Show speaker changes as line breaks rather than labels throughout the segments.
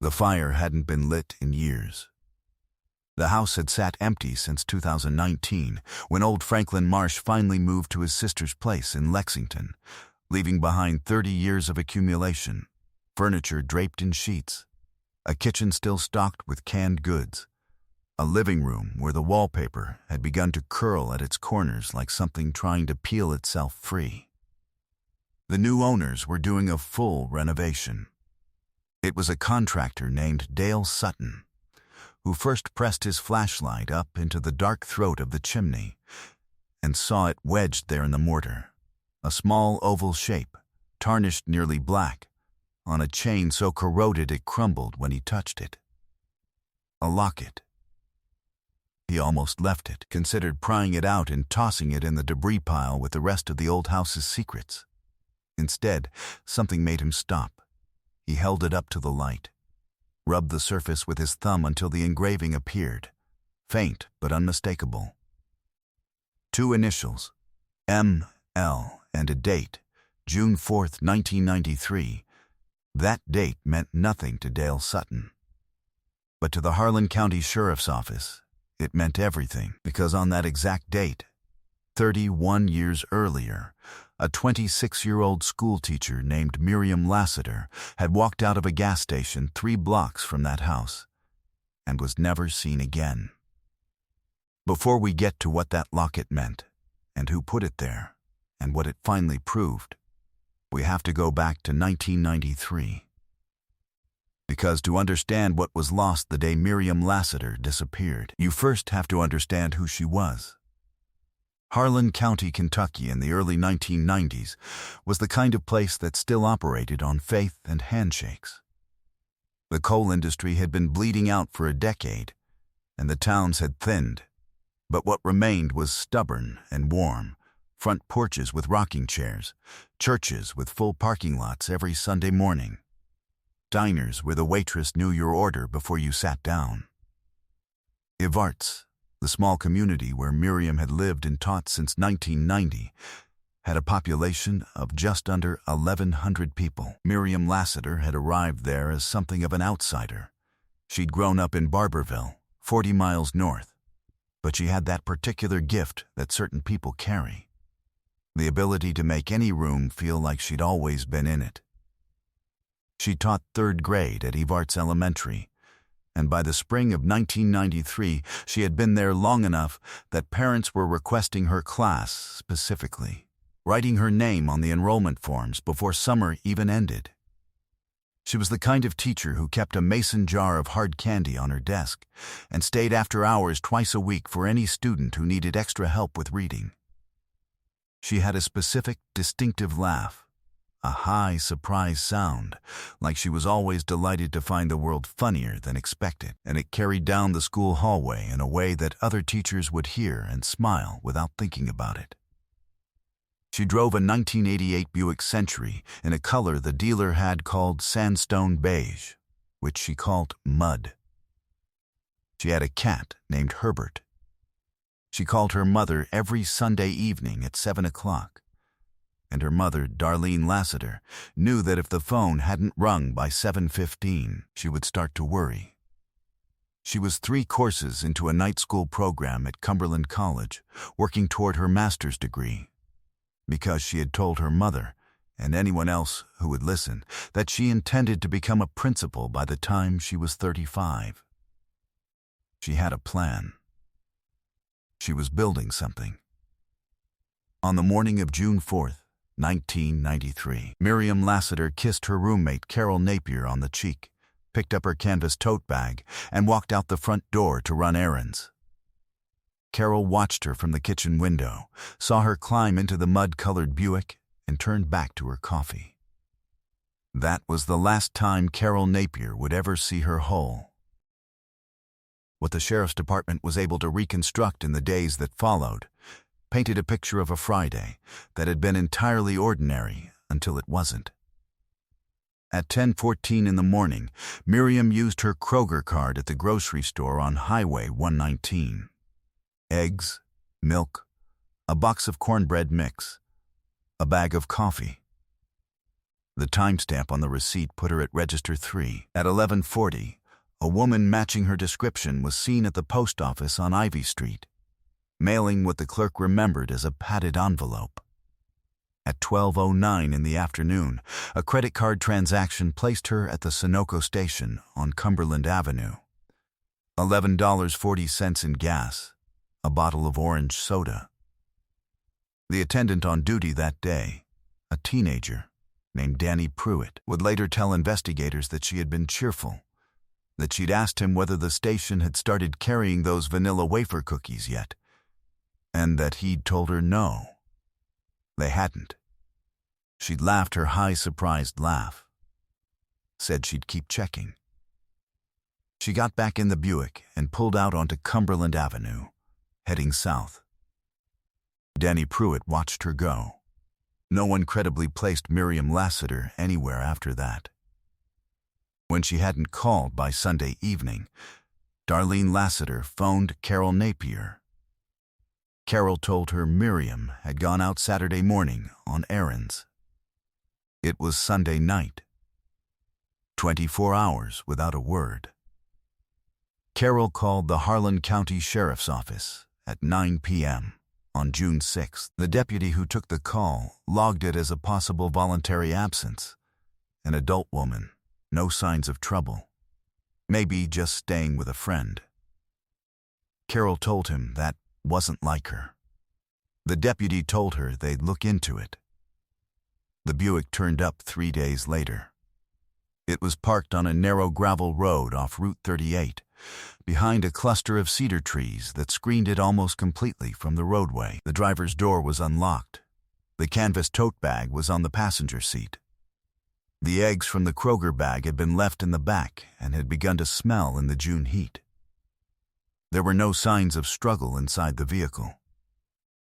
The fire hadn't been lit in years. The house had sat empty since 2019, when old Franklin Marsh finally moved to his sister's place in Lexington, leaving behind 30 years of accumulation, furniture draped in sheets, a kitchen still stocked with canned goods, a living room where the wallpaper had begun to curl at its corners like something trying to peel itself free. The new owners were doing a full renovation. It was a contractor named Dale Sutton who first pressed his flashlight up into the dark throat of the chimney and saw it wedged there in the mortar, a small oval shape, tarnished nearly black, on a chain so corroded it crumbled when he touched it. A locket. He almost left it, considered prying it out and tossing it in the debris pile with the rest of the old house's secrets. Instead, something made him stop. He held it up to the light, rubbed the surface with his thumb until the engraving appeared, faint but unmistakable. 2 initials, M.L., and a date, June 4th, 1993. That date meant nothing to Dale Sutton. But to the Harlan County Sheriff's Office, it meant everything, because on that exact date, 31 years earlier, a 26-year-old schoolteacher named Miriam Lassiter had walked out of a gas station 3 blocks from that house and was never seen again. Before we get to what that locket meant and who put it there and what it finally proved, we have to go back to 1993. Because to understand what was lost the day Miriam Lassiter disappeared, you first have to understand who she was. Harlan County, Kentucky in the early 1990s was the kind of place that still operated on faith and handshakes. The coal industry had been bleeding out for a decade, and the towns had thinned, but what remained was stubborn and warm, front porches with rocking chairs, churches with full parking lots every Sunday morning, diners where the waitress knew your order before you sat down. Ivarts, the small community where Miriam had lived and taught since 1990, had a population of just under 1,100 people. Miriam Lassiter had arrived there as something of an outsider. She'd grown up in Barberville, 40 miles north, but she had that particular gift that certain people carry, the ability to make any room feel like she'd always been in it. She taught 3rd grade at Ivarts Elementary, and by the spring of 1993, she had been there long enough that parents were requesting her class specifically, writing her name on the enrollment forms before summer even ended. She was the kind of teacher who kept a mason jar of hard candy on her desk and stayed after hours twice a week for any student who needed extra help with reading. She had a specific, distinctive laugh, a high, surprise sound, like she was always delighted to find the world funnier than expected, and it carried down the school hallway in a way that other teachers would hear and smile without thinking about it. She drove a 1988 Buick Century in a color the dealer had called sandstone beige, which she called mud. She had a cat named Herbert. She called her mother every Sunday evening at 7 o'clock. And her mother, Darlene Lassiter, knew that if the phone hadn't rung by 7:15, she would start to worry. She was 3 courses into a night school program at Cumberland College, working toward her master's degree, because she had told her mother, and anyone else who would listen, that she intended to become a principal by the time she was 35. She had a plan. She was building something. On the morning of June 4th, 1993, Miriam Lassiter kissed her roommate Carol Napier on the cheek, picked up her canvas tote bag, and walked out the front door to run errands. Carol watched her from the kitchen window, saw her climb into the mud-colored Buick, and turned back to her coffee. That was the last time Carol Napier would ever see her whole. What the sheriff's department was able to reconstruct in the days that followed painted a picture of a Friday that had been entirely ordinary until it wasn't. At 10:14 in the morning, Miriam used her Kroger card at the grocery store on Highway 119. Eggs, milk, a box of cornbread mix, a bag of coffee. The timestamp on the receipt put her at Register 3. At 11:40, a woman matching her description was seen at the post office on Ivy Street, mailing what the clerk remembered as a padded envelope. At 12:09 in the afternoon, a credit card transaction placed her at the Sunoco station on Cumberland Avenue. $11.40 in gas, a bottle of orange soda. The attendant on duty that day, a teenager named Danny Pruitt, would later tell investigators that she had been cheerful, that she'd asked him whether the station had started carrying those vanilla wafer cookies yet, and that he'd told her no, they hadn't. She'd laughed her high, surprised laugh, said she'd keep checking. She got back in the Buick and pulled out onto Cumberland Avenue, heading south. Danny Pruitt watched her go. No one credibly placed Miriam Lassiter anywhere after that. When she hadn't called by Sunday evening, Darlene Lassiter phoned Carol Napier. Carol told her Miriam had gone out Saturday morning on errands. It was Sunday night. 24 hours without a word. Carol called the Harlan County Sheriff's Office at 9 p.m. on June 6th. The deputy who took the call logged it as a possible voluntary absence. An adult woman, no signs of trouble. Maybe just staying with a friend. Carol told him that wasn't like her. The deputy told her they'd look into it. The Buick turned up 3 days later. It was parked on a narrow gravel road off Route 38, behind a cluster of cedar trees that screened it almost completely from the roadway. The driver's door was unlocked. The canvas tote bag was on the passenger seat. The eggs from the Kroger bag had been left in the back and had begun to smell in the June heat. There were no signs of struggle inside the vehicle.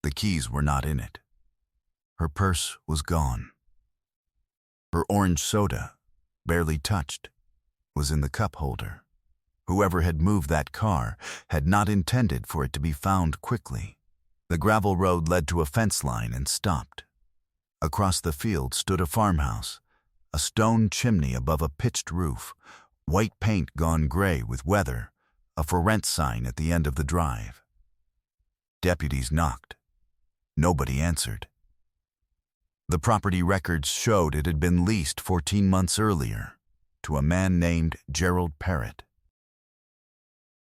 The keys were not in it. Her purse was gone. Her orange soda, barely touched, was in the cup holder. Whoever had moved that car had not intended for it to be found quickly. The gravel road led to a fence line and stopped. Across the field stood a farmhouse, a stone chimney above a pitched roof, white paint gone gray with weather, a for rent sign at the end of the drive. Deputies knocked. Nobody answered. The property records showed it had been leased 14 months earlier to a man named Gerald Parrott.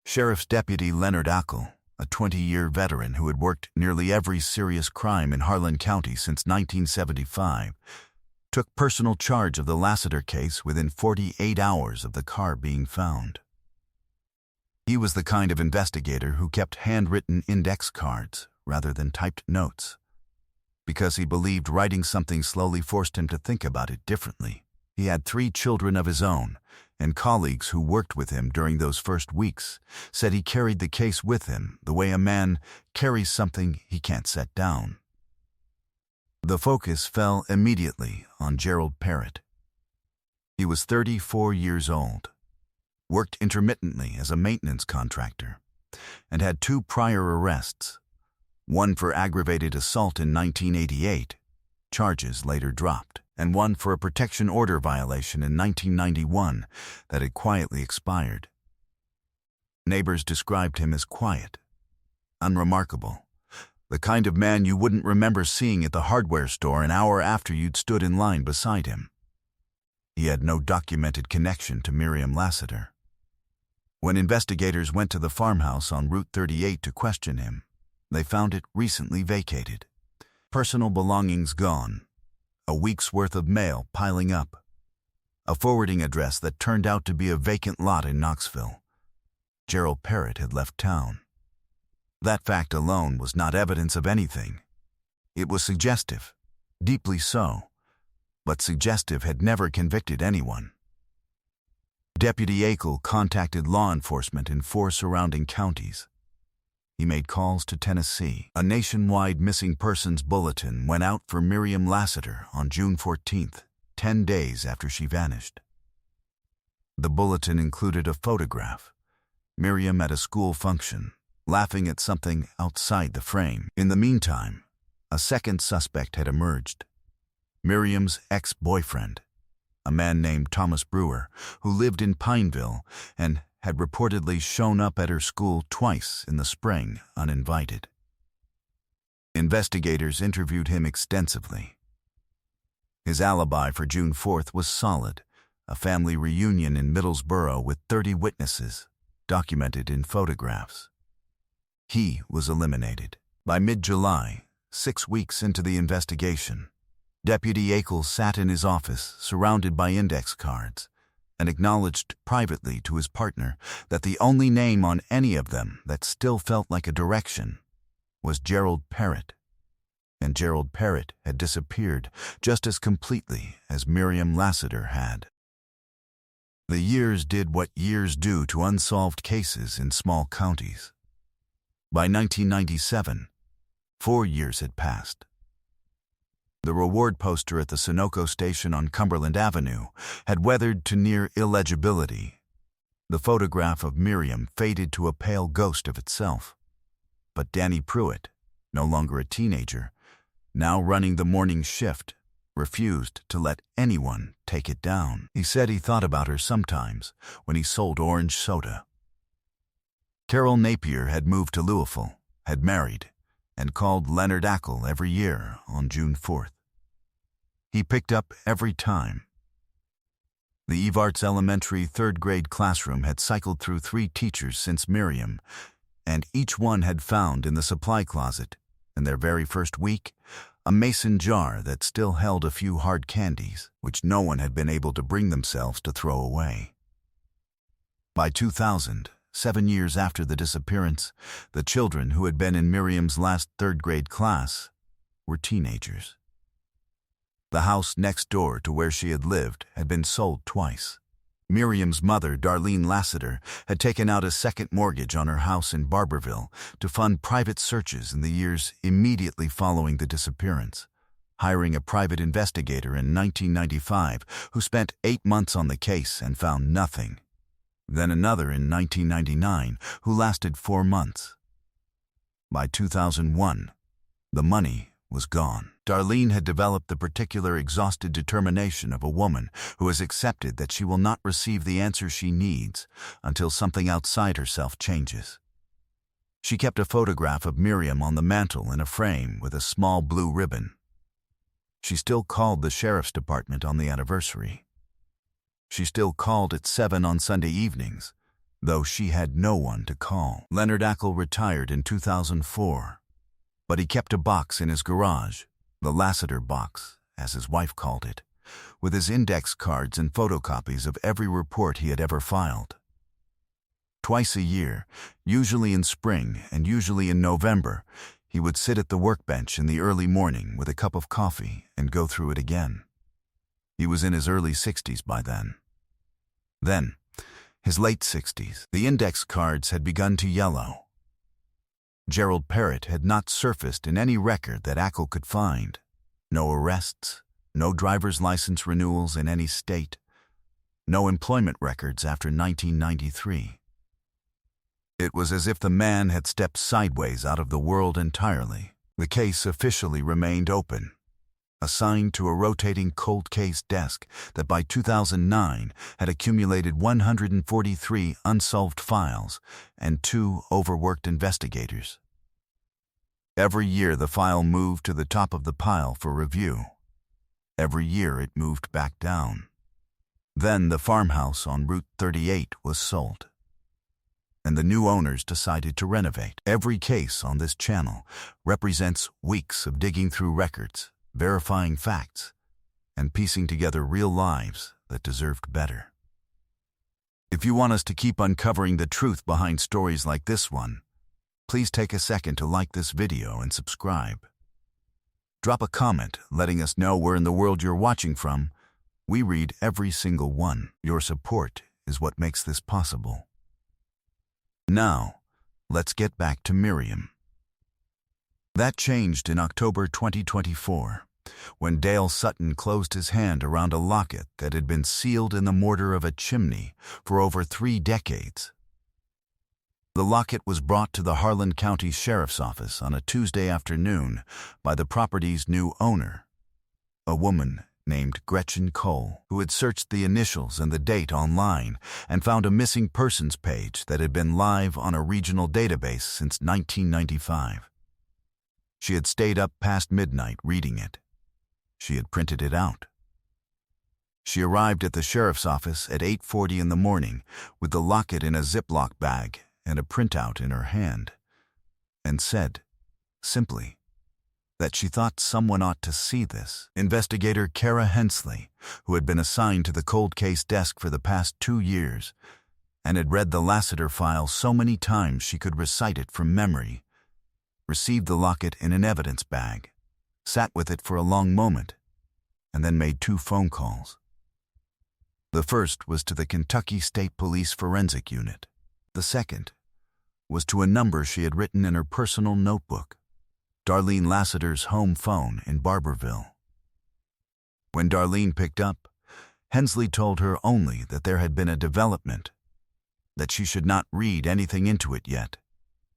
Sheriff's Deputy Leonard Ackel, a 20-year veteran who had worked nearly every serious crime in Harlan County since 1975, took personal charge of the Lassiter case within 48 hours of the car being found. He was the kind of investigator who kept handwritten index cards rather than typed notes, because he believed writing something slowly forced him to think about it differently. He had 3 children of his own, and colleagues who worked with him during those first weeks said he carried the case with him the way a man carries something he can't set down. The focus fell immediately on Gerald Parrott. He was 34 years old, worked intermittently as a maintenance contractor, and had 2 prior arrests, one for aggravated assault in 1988, charges later dropped, and one for a protection order violation in 1991 that had quietly expired. Neighbors described him as quiet, unremarkable, the kind of man you wouldn't remember seeing at the hardware store an hour after you'd stood in line beside him. He had no documented connection to Miriam Lassiter. When investigators went to the farmhouse on Route 38 to question him, they found it recently vacated. Personal belongings gone, a week's worth of mail piling up, a forwarding address that turned out to be a vacant lot in Knoxville. Gerald Parrott had left town. That fact alone was not evidence of anything. It was suggestive, deeply so, but suggestive had never convicted anyone. Deputy Ackel contacted law enforcement in 4 surrounding counties. He made calls to Tennessee. A nationwide missing persons bulletin went out for Miriam Lassiter on June 14th, 10 days after she vanished. The bulletin included a photograph, Miriam at a school function, laughing at something outside the frame. In the meantime, a second suspect had emerged. Miriam's ex-boyfriend, a man named Thomas Brewer, who lived in Pineville and had reportedly shown up at her school twice in the spring, uninvited. Investigators interviewed him extensively. His alibi for June 4th was solid, a family reunion in Middlesbrough with 30 witnesses, documented in photographs. He was eliminated. By mid-July, 6 weeks into the investigation, Deputy Akel sat in his office, surrounded by index cards, and acknowledged privately to his partner that the only name on any of them that still felt like a direction was Gerald Parrott. And Gerald Parrott had disappeared just as completely as Miriam Lassiter had. The years did what years do to unsolved cases in small counties. By 1997, 4 years had passed. The reward poster at the Sunoco station on Cumberland Avenue had weathered to near illegibility. The photograph of Miriam faded to a pale ghost of itself. But Danny Pruitt, no longer a teenager, now running the morning shift, refused to let anyone take it down. He said he thought about her sometimes when he sold orange soda. Carol Napier had moved to Louisville, had married, and called Leonard Akel every year on June 4th. He picked up every time. The Evarts Elementary third-grade classroom had cycled through 3 teachers since Miriam, and each one had found in the supply closet, in their very first week, a mason jar that still held a few hard candies, which no one had been able to bring themselves to throw away. By 2000, 7 years after the disappearance, the children who had been in Miriam's last third-grade class were teenagers. The house next door to where she had lived had been sold twice. Miriam's mother, Darlene Lassiter, had taken out a second mortgage on her house in Barberville to fund private searches in the years immediately following the disappearance, hiring a private investigator in 1995 who spent 8 months on the case and found nothing. Then another in 1999 who lasted 4 months. By 2001, the money was gone. Darlene had developed the particular exhausted determination of a woman who has accepted that she will not receive the answer she needs until something outside herself changes. She kept a photograph of Miriam on the mantel in a frame with a small blue ribbon. She still called the sheriff's department on the anniversary. She still called at 7 on Sunday evenings, though she had no one to call. Leonard Akel retired in 2004, but he kept a box in his garage, the Lassiter box, as his wife called it, with his index cards and photocopies of every report he had ever filed. Twice a year, usually in spring and usually in November, he would sit at the workbench in the early morning with a cup of coffee and go through it again. He was in his early 60s by then. Then, his late 60s, the index cards had begun to yellow. Gerald Parrott had not surfaced in any record that Akel could find. No arrests, no driver's license renewals in any state, no employment records after 1993. It was as if the man had stepped sideways out of the world entirely. The case officially remained open, assigned to a rotating cold case desk that by 2009 had accumulated 143 unsolved files and 2 overworked investigators. Every year the file moved to the top of the pile for review. Every year it moved back down. Then the farmhouse on Route 38 was sold, and the new owners decided to renovate. Every case on this channel represents weeks of digging through records, verifying facts, and piecing together real lives that deserved better. If you want us to keep uncovering the truth behind stories like this one, please take a second to like this video and subscribe. Drop a comment letting us know where in the world you're watching from. We read every single one. Your support is what makes this possible. Now, let's get back to Miriam. That changed in October 2024, when Dale Sutton closed his hand around a locket that had been sealed in the mortar of a chimney for over 3 decades. The locket was brought to the Harlan County Sheriff's Office on a Tuesday afternoon by the property's new owner, a woman named Gretchen Cole, who had searched the initials and the date online and found a missing persons page that had been live on a regional database since 1995. She had stayed up past midnight reading it. She had printed it out. She arrived at the sheriff's office at 8:40 in the morning with the locket in a Ziploc bag and a printout in her hand, and said, simply, that she thought someone ought to see this. Investigator Kara Hensley, who had been assigned to the cold case desk for the past 2 years and had read the Lassiter file so many times she could recite it from memory, received the locket in an evidence bag, sat with it for a long moment, and then made 2 phone calls. The first was to the Kentucky State Police Forensic Unit. The second was to a number she had written in her personal notebook, Darlene Lassiter's home phone in Barberville. When Darlene picked up, Hensley told her only that there had been a development, that she should not read anything into it yet,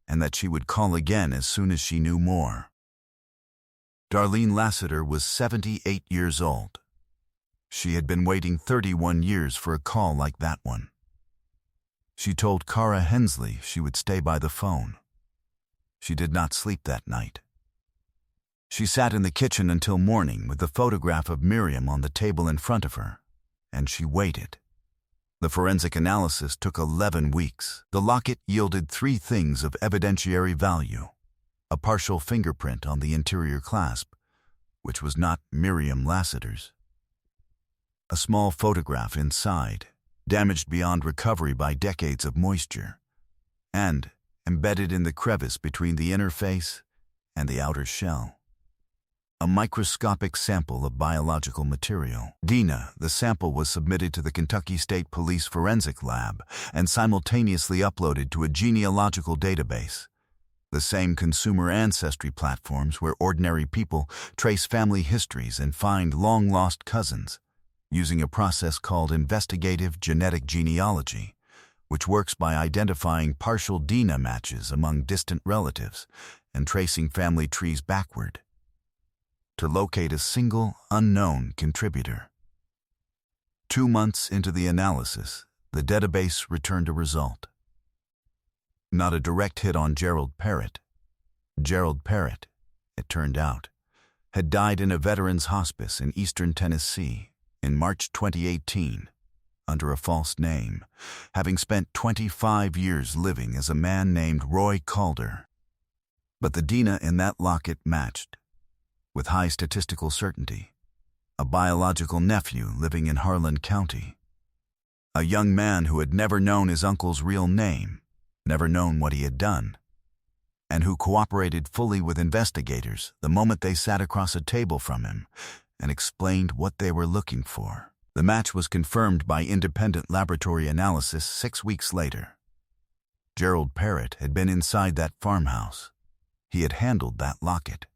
and that she would call again as soon as she knew more. Darlene Lassiter was 78 years old. She had been waiting 31 years for a call like that one. She told Kara Hensley she would stay by the phone. She did not sleep that night. She sat in the kitchen until morning with the photograph of Miriam on the table in front of her, and she waited. The forensic analysis took 11 weeks. The locket yielded 3 things of evidentiary value: a partial fingerprint on the interior clasp, which was not Miriam Lassiter's; a small photograph inside, damaged beyond recovery by decades of moisture, and, embedded in the crevice between the inner face and the outer shell, a microscopic sample of biological material. Dina, the sample was submitted to the Kentucky State Police Forensic Lab and simultaneously uploaded to a genealogical database, the same consumer ancestry platforms where ordinary people trace family histories and find long-lost cousins, using a process called investigative genetic genealogy, which works by identifying partial DNA matches among distant relatives and tracing family trees backward to locate a single unknown contributor. 2 months into the analysis, the database returned a result. Not a direct hit on Gerald Parrott. Gerald Parrott, it turned out, had died in a veterans' hospice in eastern Tennessee in March 2018 under a false name, having spent 25 years living as a man named Roy Calder. But the Dina in that locket matched, with high statistical certainty, a biological nephew living in Harlan County, a young man who had never known his uncle's real name, never known what he had done, and who cooperated fully with investigators the moment they sat across a table from him and explained what they were looking for. The match was confirmed by independent laboratory analysis 6 weeks later. Gerald Parrott had been inside that farmhouse. He had handled that locket.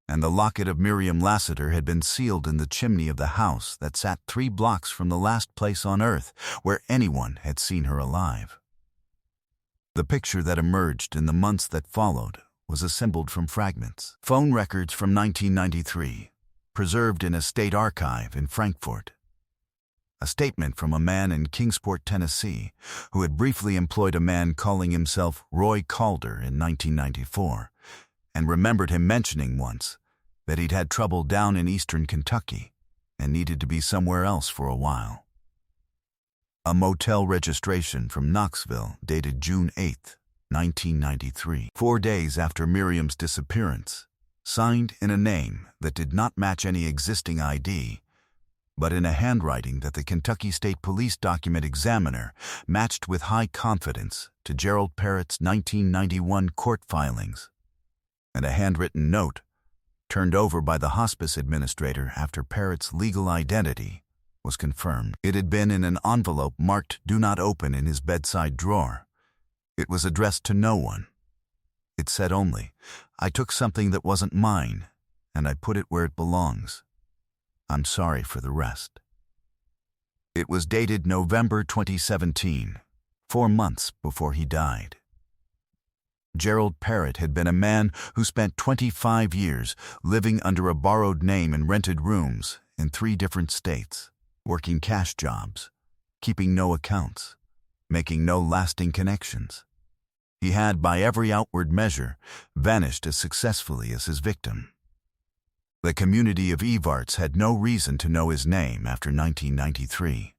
And the locket of Miriam Lassiter had been sealed in the chimney of the house that sat 3 blocks from the last place on earth where anyone had seen her alive. The picture that emerged in the months that followed was assembled from fragments. Phone records from 1993, preserved in a state archive in Frankfort. A statement from a man in Kingsport, Tennessee, who had briefly employed a man calling himself Roy Calder in 1994, and remembered him mentioning once that he'd had trouble down in eastern Kentucky and needed to be somewhere else for a while. A motel registration from Knoxville dated June 8, 1993, 4 days after Miriam's disappearance, signed in a name that did not match any existing ID, but in a handwriting that the Kentucky State Police Document Examiner matched with high confidence to Gerald Parrott's 1991 court filings, and a handwritten note turned over by the hospice administrator after Parrott's legal identity was confirmed. It had been in an envelope marked "Do Not Open" in his bedside drawer. It was addressed to no one. It said only, "I took something that wasn't mine, and I put it where it belongs. I'm sorry for the rest." It was dated November 2017, 4 months before he died. Gerald Parrott had been a man who spent 25 years living under a borrowed name in rented rooms in 3 different states, working cash jobs, keeping no accounts, making no lasting connections. He had, by every outward measure, vanished as successfully as his victim. The community of Evarts had no reason to know his name after 1993.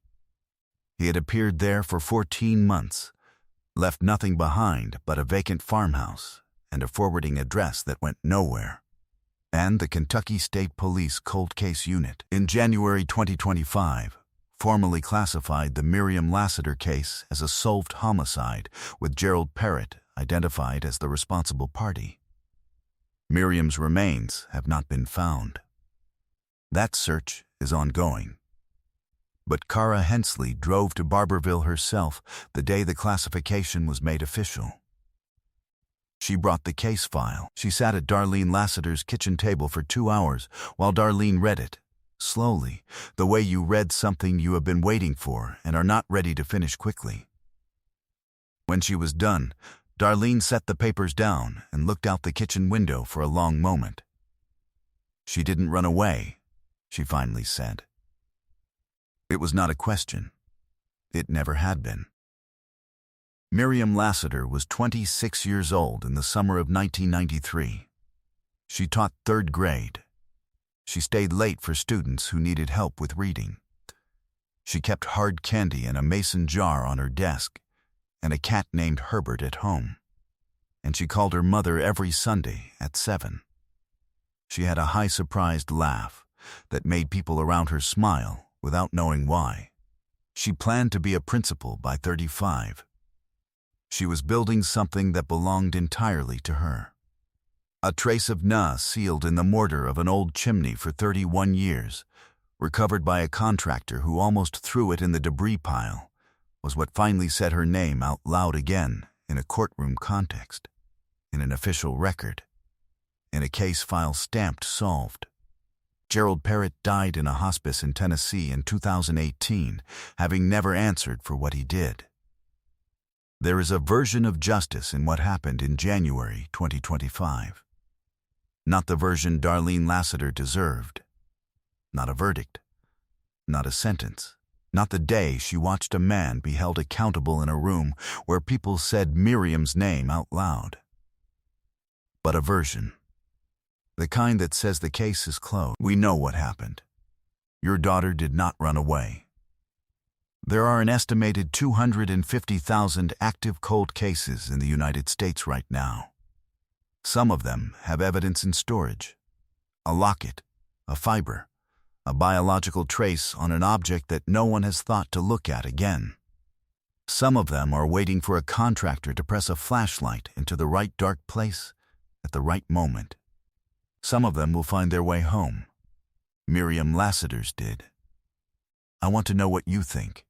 He had appeared there for 14 months, left nothing behind but a vacant farmhouse and a forwarding address that went nowhere. And the Kentucky State Police Cold Case Unit, in January 2025, formally classified the Miriam Lassiter case as a solved homicide, with Gerald Parrott identified as the responsible party. Miriam's remains have not been found. That search is ongoing. But Kara Hensley drove to Barberville herself the day the classification was made official. She brought the case file. She sat at Darlene Lassiter's kitchen table for 2 hours while Darlene read it, slowly, the way you read something you have been waiting for and are not ready to finish quickly. When she was done, Darlene set the papers down and looked out the kitchen window for a long moment. "She didn't run away," she finally said. It was not a question. It never had been. Miriam Lassiter was 26 years old in the summer of 1993. She taught 3rd grade. She stayed late for students who needed help with reading. She kept hard candy in a mason jar on her desk and a cat named Herbert at home. And she called her mother every Sunday at 7. She had a high surprised laugh that made people around her smile without knowing why. She planned to be a principal by 35. She was building something that belonged entirely to her. A trace of Na sealed in the mortar of an old chimney for 31 years, recovered by a contractor who almost threw it in the debris pile, was what finally said her name out loud again in a courtroom context, in an official record, in a case file stamped solved. Gerald Parrott died in a hospice in Tennessee in 2018, having never answered for what he did. There is a version of justice in what happened in January 2025. Not the version Darlene Lassiter deserved. Not a verdict. Not a sentence. Not the day she watched a man be held accountable in a room where people said Miriam's name out loud. But a version. The kind that says the case is closed. We know what happened. Your daughter did not run away. There are an estimated 250,000 active cold cases in the United States right now. Some of them have evidence in storage. A locket, a fiber, a biological trace on an object that no one has thought to look at again. Some of them are waiting for a contractor to press a flashlight into the right dark place at the right moment. Some of them will find their way home. Miriam Lassiter's did. I want to know what you think.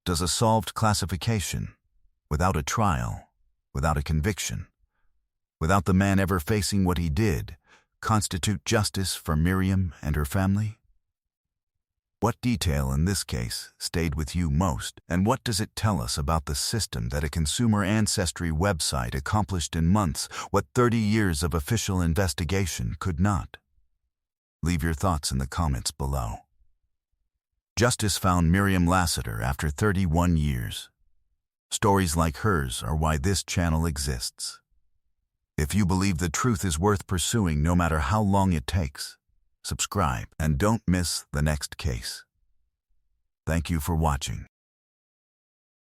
Does a solved classification, without a trial, without a conviction, without the man ever facing what he did, constitute justice for Miriam and her family? What detail in this case stayed with you most, and what does it tell us about the system that a consumer ancestry website accomplished in months what 30 years of official investigation could not? Leave your thoughts in the comments below. Justice found Miriam Lassiter after 31 years. Stories like hers are why this channel exists. If you believe the truth is worth pursuing no matter how long it takes, subscribe and don't miss the next case. Thank you for watching.